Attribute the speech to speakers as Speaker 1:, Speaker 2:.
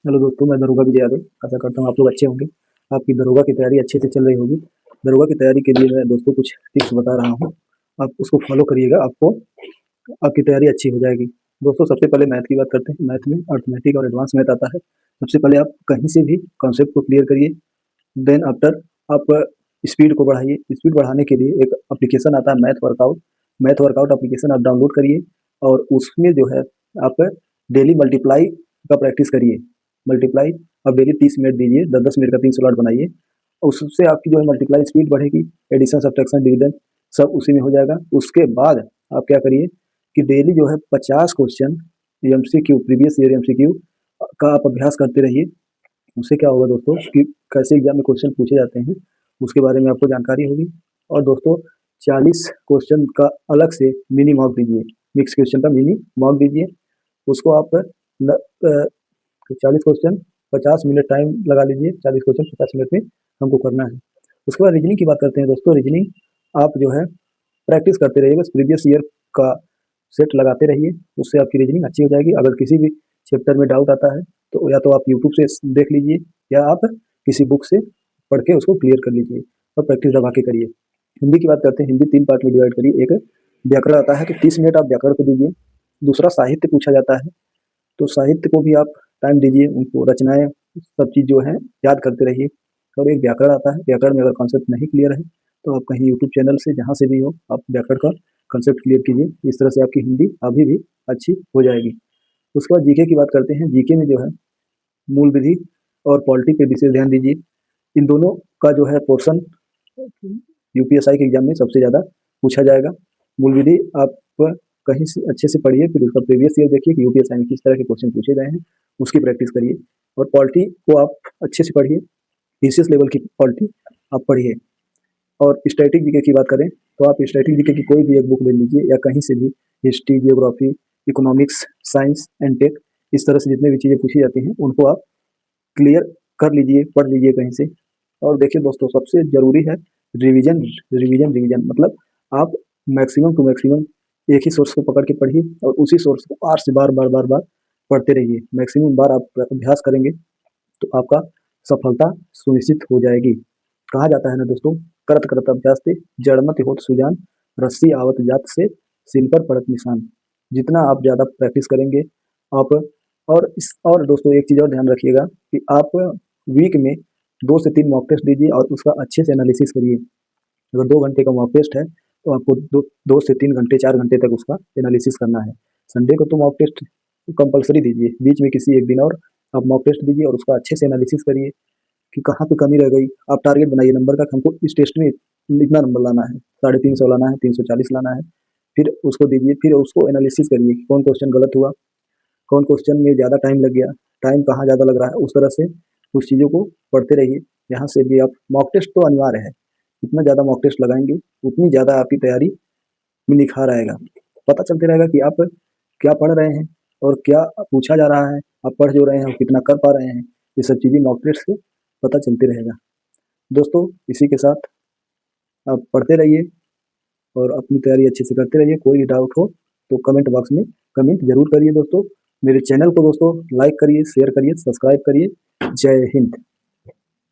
Speaker 1: Hello दोस्तों, मैं दरोगा विजय यादव। आशा करता हूँ आप लोग अच्छे होंगे। आपकी दरोगा की तैयारी अच्छे से चल रही होगी। दरोगा की तैयारी के लिए मैं दोस्तों कुछ टिप्स बता रहा हूँ, आप उसको फॉलो करिएगा, आपको आपकी तैयारी अच्छी हो जाएगी। दोस्तों, सबसे पहले मैथ की बात करते हैं। मैथ में अर्थमेटिक और एडवांस मैथ आता है। सबसे पहले आप कहीं से भी कॉन्सेप्ट को क्लियर करिए। देन आफ्टर आप स्पीड को बढ़ाइए। स्पीड बढ़ाने के लिए एक एप्लीकेशन आता है मैथ वर्कआउट एप्लीकेशन आप डाउनलोड करिए और उसमें जो है आप डेली मल्टीप्लाई का प्रैक्टिस करिए। मल्टीप्लाई आप डेली 30 मिनट दीजिए, 10-10 मिनट का 3 स्लॉट बनाइए। उससे आपकी जो है मल्टीप्लाई स्पीड बढ़ेगी। एडिशन, सब्ट्रैक्शन, डिविजन सब उसी में हो जाएगा। उसके बाद आप क्या करिए कि डेली जो है 50 question MCQ, previous year MCQ का आप अभ्यास करते रहिए। उससे क्या होगा दोस्तों कि कैसे एग्जाम में क्वेश्चन पूछे जाते हैं उसके बारे में आपको जानकारी होगी। और दोस्तों, 40 क्वेश्चन का अलग से मिनी मॉक दीजिए। मिक्स क्वेश्चन का मिनी मॉक दीजिए। उसको आप 40 क्वेश्चन 50 मिनट टाइम लगा लीजिए। 40 क्वेश्चन 50 मिनट में हमको करना है। उसके बाद रीजनिंग की बात करते हैं दोस्तों। रीजनिंग आप जो है प्रैक्टिस करते रहिए, बस प्रीवियस ईयर का सेट लगाते रहिए। उससे आपकी रीजनिंग अच्छी हो जाएगी। अगर किसी भी चैप्टर में डाउट आता है तो या तो आप यूट्यूब से देख लीजिए या आप किसी बुक से पढ़ के उसको क्लियर कर लीजिए और प्रैक्टिस दबा के करिए। हिंदी की बात करते हैं। हिंदी 3 पार्ट में डिवाइड करिए। एक व्याकरण आता है कि 30 मिनट आप व्याकरण को दीजिए। दूसरा साहित्य पूछा जाता है तो साहित्य को भी आप टाइम दीजिए। उनको रचनाएं सब चीज़ जो है याद करते रहिए। और एक व्याकरण आता है। व्याकरण में अगर कॉन्सेप्ट नहीं क्लियर है तो आप कहीं यूट्यूब चैनल से जहाँ से भी हो आप व्याकरण का कॉन्सेप्ट क्लियर कीजिए। इस तरह से आपकी हिंदी अभी भी अच्छी हो जाएगी। उसके बाद जीके की बात करते हैं। जीके में जो है मूल विधि और पॉलिटी पे विशेष ध्यान दीजिए। इन दोनों का जो है पोर्शन यूपीएसआई के एग्जाम में सबसे ज़्यादा पूछा जाएगा। मूल विधि आप कहीं से अच्छे से पढ़िए, फिर उसका प्रीवियस ईयर देखिए कि यूपीएसआई में किस तरह के क्वेश्चन पूछे गए हैं, उसकी प्रैक्टिस करिए। और पॉलिटी को आप अच्छे से पढ़िए, पीसीएस लेवल की पॉलिटी आप पढ़िए। और स्टैटिक जीके की बात करें तो आप स्टैटिक जीके की कोई भी एक बुक ले लीजिए या कहीं से भी history, geography, economics, science and tech, इस तरह से जितने भी चीज़ें पूछी जाती हैं उनको आप क्लियर कर लीजिए, पढ़ लीजिए कहीं से। और देखिए दोस्तों, सबसे ज़रूरी है रिवीजन। रिवीजन रिवीजन मतलब आप मैक्सिमम टू मैक्सिमम एक ही सोर्स को पकड़ के पढ़िए और उसी सोर्स को बार से बार बार बार बार पढ़ते रहिए। मैक्सिमम बार आप अभ्यास करेंगे तो आपका सफलता सुनिश्चित हो जाएगी। कहा जाता है ना दोस्तों, करत करत अभ्यास से जड़मत होत सुजान, रस्सी आवत जात से सिल पर पड़त निशान। जितना आप ज़्यादा प्रैक्टिस करेंगे आप। और दोस्तों, एक चीज़ और ध्यान रखिएगा कि आप वीक में 2 से 3 मॉक टेस्ट दीजिए और उसका अच्छे से एनालिसिस करिए। अगर 2 घंटे का मॉक टेस्ट है तो आपको 2 से 3 घंटे 4 घंटे तक उसका एनालिसिस करना है। संडे को तो मॉक टेस्ट कंपलसरी दीजिए, बीच में किसी एक दिन और आप मॉक टेस्ट दीजिए और उसका अच्छे से एनालिसिस करिए कि कहाँ पे कमी रह गई। आप टारगेट बनाइए नंबर का कि हमको इस टेस्ट में इतना नंबर लाना है, 350 लाना है, 340 लाना है। फिर उसको दीजिए, फिर उसको एनालिसिस करिए कि कौन क्वेश्चन गलत हुआ, कौन क्वेश्चन में ज़्यादा टाइम लग गया, टाइम कहाँ ज़्यादा लग रहा है। उस तरह से उस चीज़ों को पढ़ते रहिए। यहाँ से भी आप मॉक टेस्ट तो अनिवार्य है। जितना ज़्यादा मॉक टेस्ट लगाएंगे उतनी ज़्यादा आपकी तैयारी में निखार आएगा। पता चलते रहेगा कि आप क्या पढ़ रहे हैं और क्या पूछा जा रहा है, आप पढ़ जो रहे हैं और कितना कर पा रहे हैं। ये सब चीज़ें मॉक टेस्ट से पता चलती रहेगा। दोस्तों, इसी के साथ आप पढ़ते रहिए और अपनी तैयारी अच्छे से करते रहिए। कोई डाउट हो तो कमेंट बॉक्स में कमेंट जरूर करिए दोस्तों। मेरे चैनल को दोस्तों लाइक करिए, शेयर करिए, सब्सक्राइब करिए। जय हिंद।